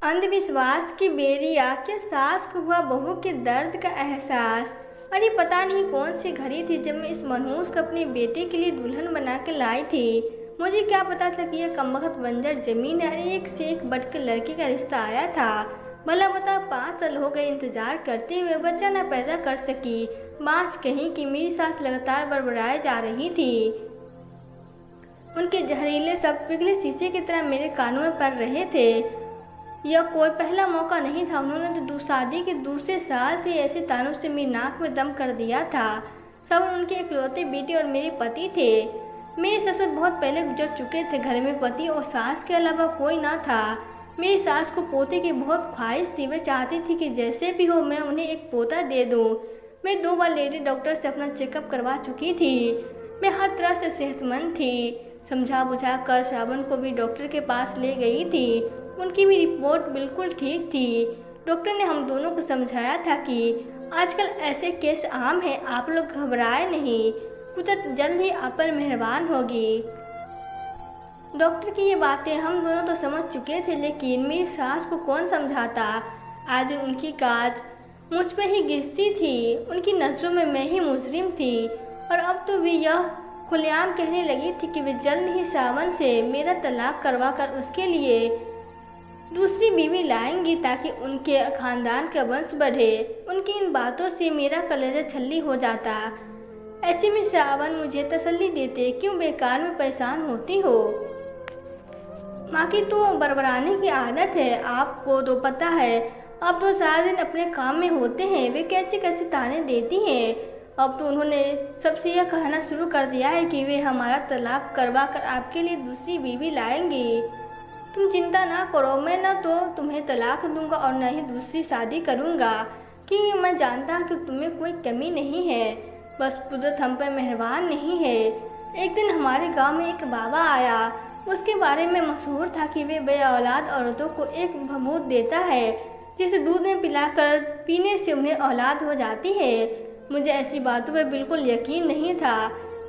अंधविश्वास की बेरिया, क्या सास को हुआ बहू के दर्द का एहसास। अरे पता नहीं कौन सी घड़ी थी जब मैं इस मनहूस को अपने बेटे के लिए दुल्हन बना के लाई थी। मुझे क्या पता था कि यह कमबख्त बंजर जमीन है। अरे एक से एक बढ़कर लड़की का रिश्ता आया था। भला बता, 5 साल हो गए इंतजार करते हुए, बच्चा न पैदा कर सकी। बाँच कहीं कि मेरी सास लगातार बड़बड़ाए जा रही थी। उनके जहरीले शब्द पिघले शीशे की तरह मेरे कानों में पड़ रहे थे। यह कोई पहला मौका नहीं था। उन्होंने तो शादी के दूसरे साल से ऐसे तानों से मेरी नाक में दम कर दिया था। सब उनके इकलौते बेटे और मेरे पति थे। मेरे ससुर बहुत पहले गुजर चुके थे। घर में पति और सास के अलावा कोई ना था। मेरी सास को पोते की बहुत ख्वाहिश थी। वह चाहती थी कि जैसे भी हो मैं उन्हें एक पोता दे दूं। मैं 2 बार लेडी डॉक्टर से अपना चेकअप करवा चुकी थी। मैं हर तरह से सेहतमंद थी। समझा बुझा कर श्रावण को भी डॉक्टर के पास ले गई थी। उनकी भी रिपोर्ट बिल्कुल ठीक थी। डॉक्टर ने हम दोनों को समझाया था कि आजकल ऐसे केस आम हैं, आप लोग घबराए नहीं, कुदरत जल्द ही आप पर मेहरबान होगी। डॉक्टर की ये बातें हम दोनों तो समझ चुके थे, लेकिन मेरी सास को कौन समझाता। आज उनकी काज मुझ पर ही गिरती थी। उनकी नज़रों में मैं ही मुजरिम थी। और अब तो वे यह खुलेआम कहने लगी थी कि वे जल्द ही श्रावण से मेरा तलाक करवा कर उसके लिए दूसरी बीवी लाएंगी ताकि उनके खानदान का वंश बढ़े। उनकी इन बातों से मेरा कलेजा छल्ली हो जाता। ऐसे में श्रावण मुझे तसल्ली देते, क्यों बेकार में परेशान होती हो। माँ की तो बरबराने की आदत है, आपको तो पता है। अब तो सारा दिन अपने काम में होते हैं। वे कैसे कैसे ताने देती हैं। अब तो उन्होंने सबसे यह कहना शुरू कर दिया है कि वे हमारा तलाक करवा कर आपके लिए दूसरी बीवी लाएंगी। तुम चिंता ना करो, मैं न तो तुम्हें तलाक दूंगा और न ही दूसरी शादी करूंगा, क्योंकि मैं जानता कि तुम्हें कोई कमी नहीं है। बस कुदरत हम पर मेहरबान नहीं है। एक दिन हमारे गांव में एक बाबा आया। उसके बारे में मशहूर था कि वे बेऔलाद औरतों को एक भभूत देता है, जिसे दूध में पिलाकर पीने से उन्हें औलाद हो जाती है। मुझे ऐसी बातों पर बिल्कुल यकीन नहीं था,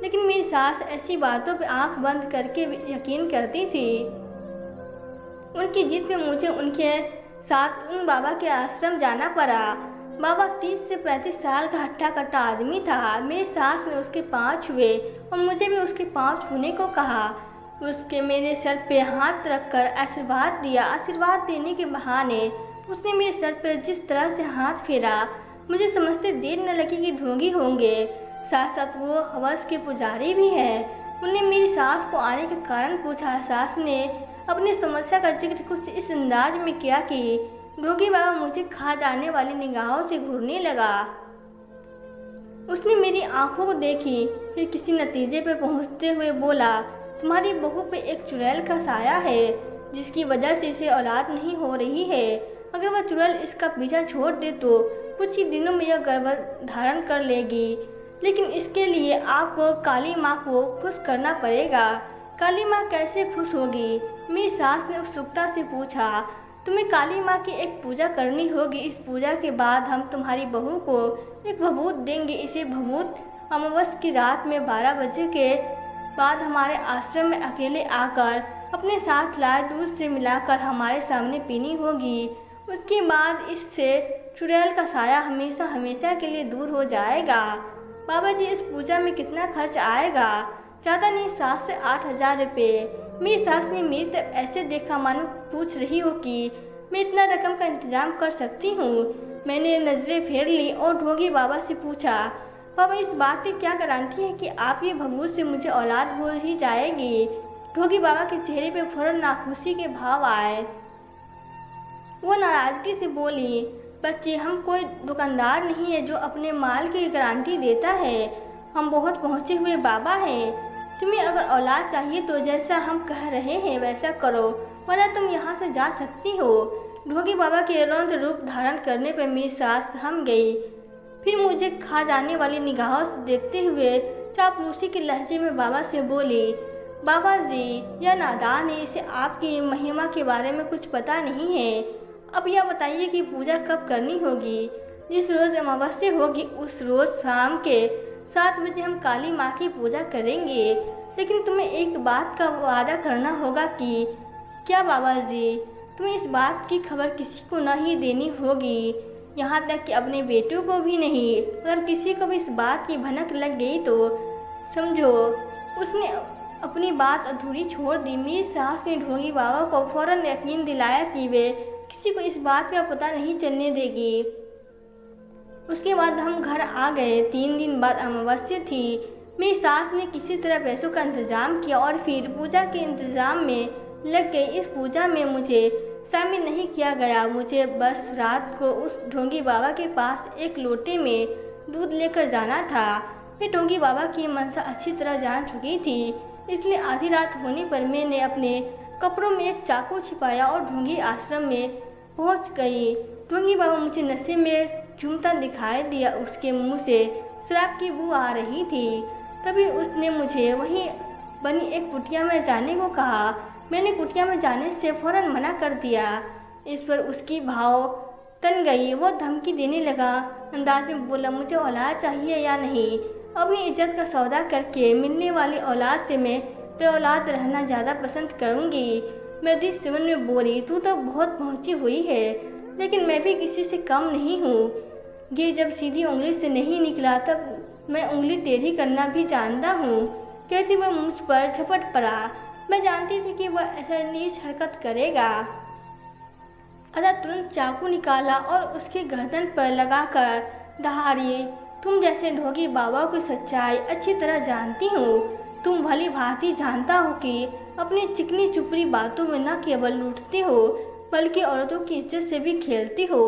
लेकिन मेरी सास ऐसी बातों पर आंख बंद करके यकीन करती थी। उनकी जिद पे मुझे उनके साथ उन बाबा के आश्रम जाना पड़ा। बाबा 30 से 35 साल का हट्टा कट्टा आदमी था। मेरी सास ने उसके पाँव छुए और मुझे भी उसके पाँव छूने को कहा। उसके मेरे सर पे हाथ रखकर आशीर्वाद दिया। आशीर्वाद देने के बहाने उसने मेरे सर पे जिस तरह से हाथ फेरा, मुझे समझते देर न लगी कि ढोंगी होंगे। साथ साथ वो हवस के पुजारी भी हैं। उन्हें मेरी सास को आने के कारण पूछा। सास ने अपनी समस्या का जिक्र कुछ इस अंदाज में किया कि ढोंगी बाबा मुझे खा जाने वाली निगाहों से घूरने लगा। उसने मेरी आंखों को देखी, फिर किसी नतीजे पर पहुंचते हुए बोला, तुम्हारी बहू पे एक चुड़ैल का साया है, जिसकी वजह से इसे औलाद नहीं हो रही है। अगर वह चुड़ैल इसका पीछा छोड़ दे तो कुछ ही दिनों में यह गर्भ धारण कर लेगी, लेकिन इसके लिए आपको काली माँ को खुश करना पड़ेगा। काली माँ कैसे खुश होगी? मेरी सास ने उत्सुकता से पूछा। तुम्हें काली माँ की एक पूजा करनी होगी। इस पूजा के बाद हम तुम्हारी बहू को एक भभूत देंगे। इसे भभूत अमावस की रात में 12 बजे के बाद हमारे आश्रम में अकेले आकर अपने साथ लाए दूध से मिलाकर हमारे सामने पीनी होगी। उसके बाद इससे चुड़ैल का साया हमेशा हमेशा के लिए दूर हो जाएगा। बाबा जी, इस पूजा में कितना खर्च आएगा? ज़्यादा नहीं, 7 से 8 हज़ार रुपये। मेरी सास ने मेरी तरफ ऐसे देखा मानो पूछ रही हो कि मैं इतना रकम का इंतजाम कर सकती हूँ। मैंने नज़रें फेर ली और ढोंगी बाबा से पूछा, बाबा इस बात की क्या गारंटी है कि आप ये भभूत से मुझे औलाद हो ही जाएगी? ढोंगी बाबा के चेहरे पे फौरन नाखुशी के भाव आए। वो नाराज़गी से बोली, बच्चे, हम कोई दुकानदार नहीं है जो अपने माल की गारंटी देता है। हम बहुत पहुँचे हुए बाबा हैं। तुम्हें अगर औलाद चाहिए तो जैसा हम कह रहे हैं वैसा करो, वरना तुम यहाँ से जा सकती हो। ढोंगी बाबा के रौद्र रूप धारण करने पर मेरी सास थम गई। फिर मुझे खा जाने वाली निगाहों से देखते हुए चापलूसी के लहजे में बाबा से बोली, बाबा जी, यह नादान है, इसे आपकी महिमा के बारे में कुछ पता नहीं है। अब यह बताइए कि पूजा कब करनी होगी? जिस रोज़ अमावस्या होगी उस रोज़ शाम के 7 बजे हम काली माँ की पूजा करेंगे। लेकिन तुम्हें एक बात का वादा करना होगा कि क्या बाबा जी? तुम्हें इस बात की खबर किसी को न ही देनी होगी, यहाँ तक कि अपने बेटों को भी नहीं। अगर किसी को भी इस बात की भनक लग गई तो समझो उसने अपनी बात अधूरी छोड़ दी। मीर साहस ने ढोंगी बाबा को फौरन यकीन दिलाया कि वे किसी को इस बात का पता नहीं चलने देगी। उसके बाद हम घर आ गए। 3 दिन बाद अमावस्या थी। मेरी सास ने किसी तरह पैसों का इंतजाम किया और फिर पूजा के इंतजाम में लग गई। इस पूजा में मुझे शामिल नहीं किया गया। मुझे बस रात को उस ढोंगी बाबा के पास एक लोटे में दूध लेकर जाना था। मैं ढोंगी बाबा की मनसा अच्छी तरह जान चुकी थी, इसलिए आधी रात होने पर मैंने अपने कपड़ों में एक चाकू छिपाया और ढोंगी आश्रम में पहुंच गई। ढोंगी बाबा मुझे नशे में झूमता दिखाई दिया। उसके मुंह से शराब की बू आ रही थी। तभी उसने मुझे वहीं बनी एक कुटिया में जाने को कहा। मैंने कुटिया में जाने से फौरन मना कर दिया। इस पर उसकी भाव तन गई। वो धमकी देने लगा, अंदाज में बोला, मुझे औलाद चाहिए या नहीं। अपनी इज्जत का सौदा करके मिलने वाली औलाद से मैं बेऔलाद रहना ज़्यादा पसंद करूँगी। मैं दिल से मन में बोली, तू तो बहुत पहुँची हुई है, लेकिन मैं भी किसी से कम नहीं हूँ। ये जब सीधी उंगली से नहीं निकला तब मैं उंगली टेढ़ी करना भी जानता हूँ, कहती वह मुझ पर झपट पड़ा। मैं जानती थी कि वह ऐसा नीच हरकत करेगा। अतः तुरंत चाकू निकाला और उसके गर्दन पर लगाकर दहाड़ी। तुम जैसे ढोंगी बाबा की सच्चाई अच्छी तरह जानती हूँ। तुम भली भांति जानता हो कि अपनी चिकनी चुपड़ी बातों में न केवल लूटते हो बल्कि औरतों की इज्जत से भी खेलती हो।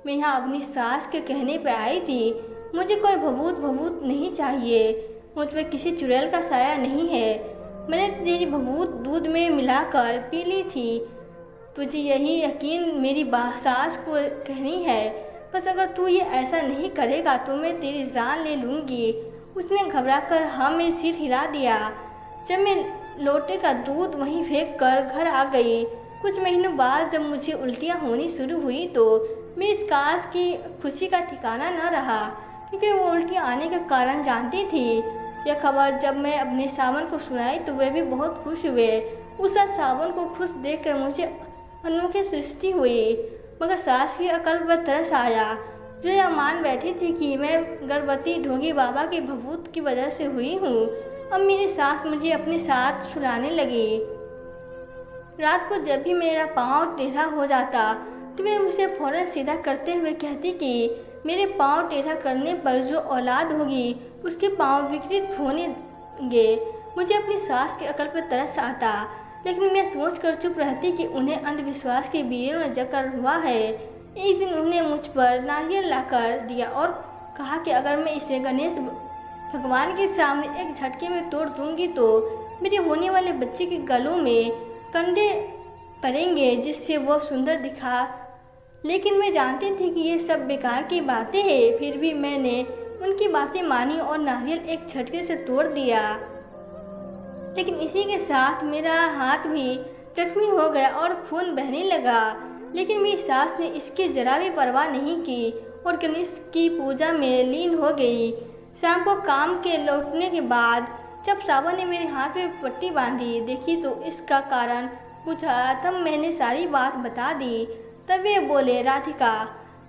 मैं यहाँ अपनी सास के कहने पर आई थी। मुझे कोई भभूत नहीं चाहिए। मुझ पर किसी चुड़ैल का साया नहीं है। मैंने तेरी भभूत दूध में मिलाकर पी ली थी। तुझे यही यकीन मेरी सास को कहनी है। बस अगर तू ये ऐसा नहीं करेगा तो मैं तेरी जान ले लूँगी। उसने घबराकर हाँ में सिर हिला दिया। जब मैं लोटे का दूध वहीं फेंक कर घर आ गई। कुछ महीनों बाद जब मुझे उल्टियाँ होनी शुरू हुई तो मेरी सास की खुशी का ठिकाना न रहा, क्योंकि वो उल्टियाँ आने का कारण जानती थी। यह खबर जब मैं अपने सावन को सुनाई तो वे भी बहुत खुश हुए। उस साल सावन को खुश देखकर मुझे अनोखी सृष्टि हुई, मगर सास की अकल पर तरस आया, जो यह मान बैठी थी कि मैं गर्भवती ढोंगी बाबा की भभूत की वजह से हुई हूँ। अब मेरी सास मुझे अपने साथ सुलाने लगी। रात को जब भी मेरा पाँव टेढ़ा हो जाता तो मैं उसे फौरन सीधा करते हुए कहती कि मेरे पाँव टेढ़ा करने पर जो औलाद होगी उसके पाँव विकृत होनेंगे। मुझे अपनी सास की अकल पर तरस आता, लेकिन मैं सोच कर चुप रहती कि उन्हें अंधविश्वास के बीड़े में जकड़ हुआ है। एक दिन उन्होंने मुझ पर नारियल लाकर दिया और कहा कि अगर मैं इसे गणेश भगवान के सामने एक झटके में तोड़ दूंगी तो मेरे होने वाले बच्चे के गलों में कंडे पड़ेंगे, जिससे वो सुंदर दिखा। लेकिन मैं जानती थी कि ये सब बेकार की बातें हैं। फिर भी मैंने उनकी बातें मानी और नारियल एक झटके से तोड़ दिया। लेकिन इसी के साथ मेरा हाथ भी जख्मी हो गया और खून बहने लगा। लेकिन मेरी सास ने इसकी जरा भी परवाह नहीं की और गणेश की पूजा में लीन हो गई। शाम को काम के लौटने के बाद जब सावन ने मेरे हाथ में पट्टी बांधी देखी तो इसका कारण पूछा। तब मैंने सारी बात बता दी। तब वे बोले, राधिका,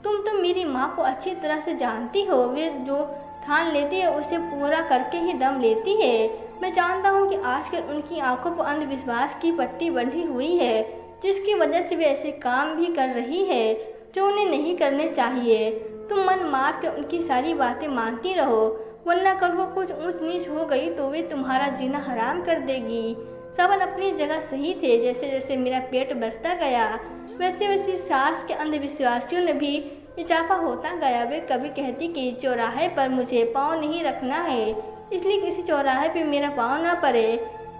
तुम तो मेरी माँ को अच्छी तरह से जानती हो। वे जो ठान लेती है उसे पूरा करके ही दम लेती है। मैं जानता हूँ कि आजकल उनकी आंखों पर अंधविश्वास की पट्टी बंधी हुई है, जिसकी वजह से वे ऐसे काम भी कर रही है जो उन्हें नहीं करने चाहिए। तुम मन मार के उनकी सारी बातें मानती रहो, वरना कल वो कुछ ऊंच नीच हो गई तो वे तुम्हारा जीना हराम कर देगी। सावन अपनी जगह सही थे। जैसे जैसे मेरा पेट बढ़ता गया वैसे वैसे सास के अंधविश्वासियों ने भी इजाफा होता गया। वे कभी कहती कि चौराहे पर मुझे पाँव नहीं रखना है, इसलिए किसी चौराहे पे मेरा पाँव ना पड़े।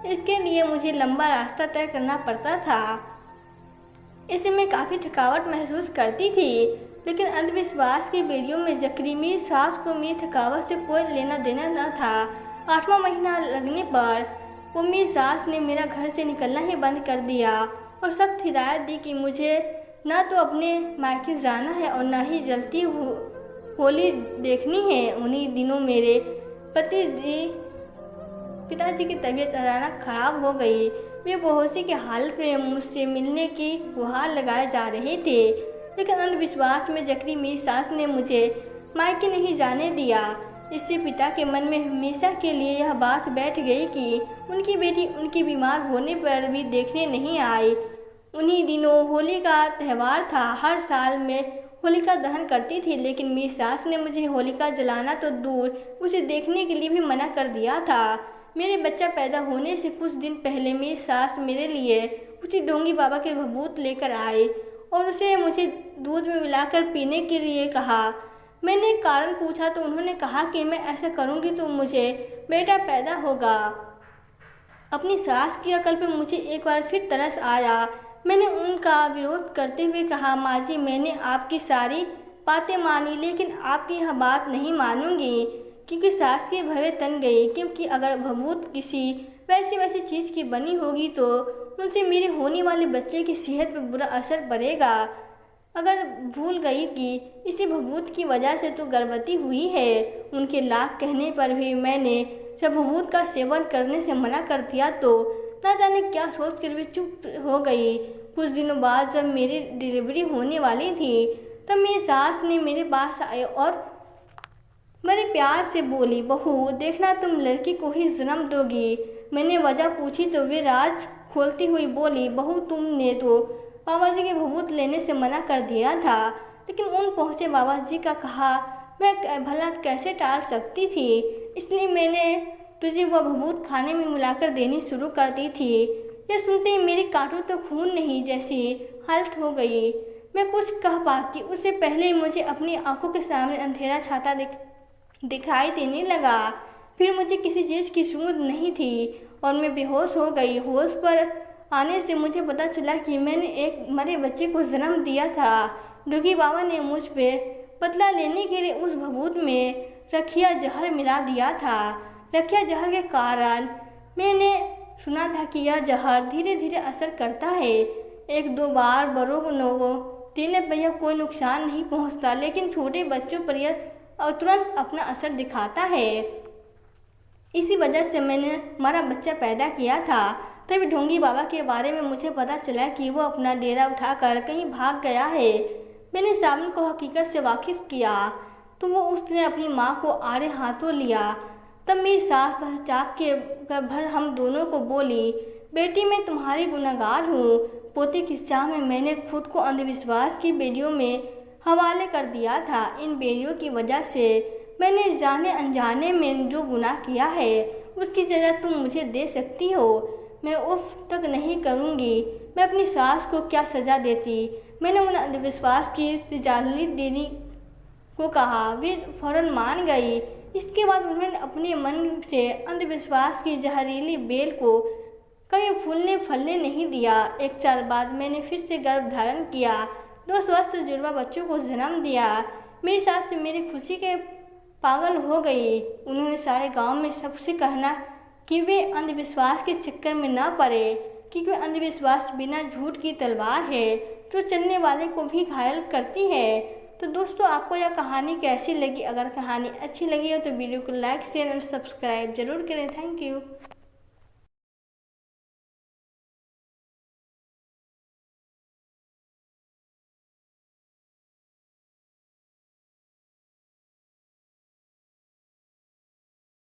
इसके लिए मुझे लंबा रास्ता तय करना पड़ता था। इससे मैं काफ़ी थकावट महसूस करती थी, लेकिन अंधविश्वास की बेड़ियों में जकड़ी मेरी सास को मेरी थकावट से कोई लेना देना न था। 8वां महीना लगने पर वो मेरी सास ने मेरा घर से निकलना ही बंद कर दिया और सख्त हिदायत दी कि मुझे न तो अपने मायके जाना है और न ही जलती होली देखनी है। उन्हीं दिनों मेरे पिताजी की तबीयत अचानक खराब हो गई। वे बेहोशी की हालत में मुझसे मिलने की गुहार लगाए जा रहे थे। लेकिन अंधविश्वास में जकड़ी मेरी सास ने मुझे मायके नहीं जाने दिया। इससे पिता के मन में हमेशा के लिए यह बात बैठ गई कि उनकी बेटी उनकी बीमार होने पर भी देखने नहीं आई। उन्हीं दिनों होली का त्यौहार था। हर साल मैं होलिका दहन करती थी, लेकिन मेरी सास ने मुझे होलिका जलाना तो दूर उसे देखने के लिए भी मना कर दिया था। मेरे बच्चा पैदा होने से कुछ दिन पहले मेरी सास मेरे लिए उसी ढोंगी बाबा के भभूत लेकर आए और उसे मुझे दूध में मिलाकर पीने के लिए कहा। मैंने कारण पूछा तो उन्होंने कहा कि मैं ऐसा करूँगी तो मुझे बेटा पैदा होगा। अपनी सास की अकल पर मुझे एक बार फिर तरस आया। मैंने उनका विरोध करते हुए कहा, माँ जी, मैंने आपकी सारी बातें मानी, लेकिन आपकी यह बात नहीं मानूंगी। क्योंकि सास की भवे तन गई, क्योंकि अगर भभूत किसी वैसी चीज़ की बनी होगी तो उनसे मेरे होने वाले बच्चे की सेहत पर बुरा असर पड़ेगा। अगर भूल गई कि इसी भभूत की वजह से तो गर्भवती हुई है। उनके लाख कहने पर भी मैंने जब भभूत का सेवन करने से मना कर दिया तो ना जाने क्या सोच कर भी चुप हो गई। कुछ दिनों बाद जब मेरी डिलीवरी होने वाली थी तब मेरी सास ने मेरे पास आई और बड़े प्यार से बोली, बहू देखना, तुम लड़की को ही जन्म दोगी। मैंने वजह पूछी तो वे राज खोलती हुई बोली, बहू तुमने तो बाबा जी के भभूत लेने से मना कर दिया था, लेकिन उन पहुँचे बाबा जी का कहा मैं भला कैसे टाल सकती थी, इसलिए मैंने तुझे वह भभूत खाने में मिलाकर देनी शुरू कर दी थी। यह सुनते ही मेरी कांटों तो खून नहीं जैसी हालत हो गई। मैं कुछ कह पाती उससे पहले ही मुझे अपनी आंखों के सामने अंधेरा छाता दिखाई देने लगा। फिर मुझे किसी चीज़ की सूझ नहीं थी और मैं बेहोश हो गई। होश पर आने से मुझे पता चला कि मैंने एक मरे बच्चे को जन्म दिया था। डोगी बाबा ने मुझ पे बदला लेने के लिए उस भभूत में रखिया जहर मिला दिया था। रखिया जहर के कारण मैंने सुना था कि यह जहर धीरे धीरे असर करता है। एक दो बार बड़ों को देने पर यह कोई नुकसान नहीं पहुंचता, लेकिन छोटे बच्चों पर यह तुरंत अपना असर दिखाता है। इसी वजह से मैंने हमारा बच्चा पैदा किया था। तभी ढोंगी बाबा के बारे में मुझे पता चला कि वो अपना डेरा उठाकर कहीं भाग गया है। मैंने सावन को हकीकत से वाकिफ किया तो वो उसने अपनी माँ को आड़े हाथों लिया। तब मेरी सास चाप के भर हम दोनों को बोली, बेटी मैं तुम्हारी गुनहगार हूँ। पोते की चाह में मैंने खुद को अंधविश्वास की बेड़ियों में हवाले कर दिया था। इन बेड़ियों की वजह से मैंने जाने अनजाने में जो गुनाह किया है उसकी सज़ा तुम मुझे दे सकती हो। मैं उफ तक नहीं करूँगी मैं अपनी सास को क्या सज़ा देती। मैंने उन अंधविश्वास की इजाज़त देने को कहा। वे फौरन मान गई। इसके बाद उन्होंने अपने मन से अंधविश्वास की जहरीली बेल को कभी फूलने फलने नहीं दिया। 1 साल बाद मैंने फिर से गर्भ धारण किया। 2 स्वस्थ जुड़वा बच्चों को जन्म दिया। मेरी सास मेरी खुशी के पागल हो गई। उन्होंने सारे गांव में सबसे कहना कि वे अंधविश्वास के चक्कर में न पड़े, क्योंकि अंधविश्वास बिना झूठ की तलवार है जो चलने वाले को भी घायल करती है। तो दोस्तों, आपको यह कहानी कैसी लगी? अगर कहानी अच्छी लगी हो तो वीडियो को लाइक शेयर और सब्सक्राइब जरूर करें। Thank you.